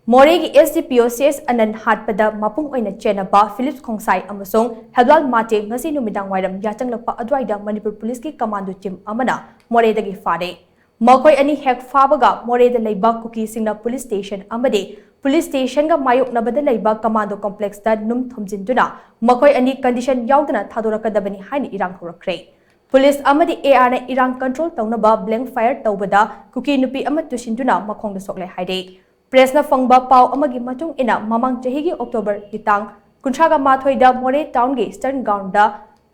Moreh ki SDPO Ch Anand hatpada mapung oina chennaba Philips Khongsai amasung helwal mate ngasi numidang wairam yachanglakpa adwaida Manipur Police ki Commando team amana Moreh dagi phare. Makoi ani hek fabaga Moreh da leiba kuki singna police station amade police station ga mayok nabada leiba Commando complex da num thomjinduna makoi ani condition yaudana thadorakadabani haini irang horakre. Police amadi AR na irang control taunaba blank fire taubada kuki nupi ama tusinduna makhongda sokle haide. Press na fangba pau amagi matung ina mamang chahigi October kitang kunchaga mathoida Moreh town gi Eastern Ground da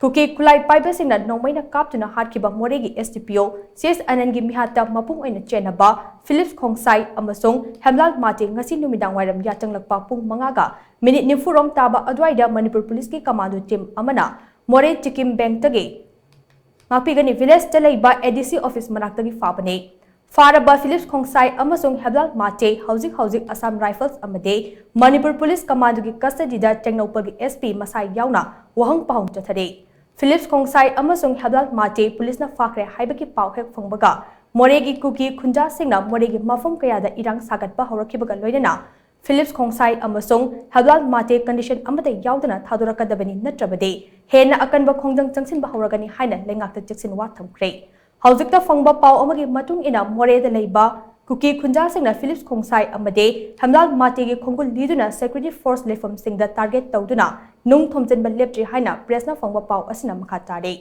kuki kulai paiba singna nongmaina kaptuna hatkiba Moreh gi SDPO Ch Anand gi mihata mapung oina chennaba Philips Khongsai amasung hemlal mate ngasi numidang wairam yachanglakpa pung 5 ga minute nifurom taba adwaida Manipur Police ki Commando team amana Moreh Chikim Bank tagi ngapigani village ta leiba ADC office manaktagi fabane Faraba Philips Khongsai amasung Heblal Mate Housing Assam Rifles amade Manipur Police Commando ki custody da Tengnopal ki SP Masai yauna wahang pahong chathare Philips Khongsai amasung Heblal Mate Police na fakre haibaki pau hek phangbaga Moreh gi kuki khunja singna Moreh gi mafum kaya da irang sagatpa horakhibaga loinana Philips Khongsai amasung Heblal Mate condition amade yaudana thadorakadabani natrabade hena akanba khongjang changsinba horagani haina lengakta cheksin wa thamkre Haujikta fangba pau amagi matung ina Moreh da leiba kuki khunja singna Philips Khongsai amade hamlal mate gi khongul liduna security force lefam singda target tauduna nung thomjenba leptri haina press na fangba pau asina makha tare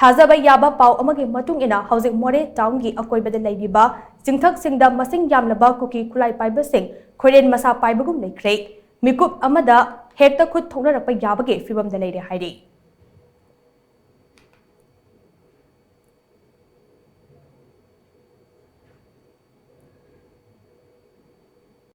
thajaba yaba pau amagi matung ina haujik Moreh town gi akoibada leibiba jingthak singda masing yamlaba kuki khulai paiba sing khoren masa paibagum leikre mikup amada hekta khut thongna rakpa yabage fibam da leire haire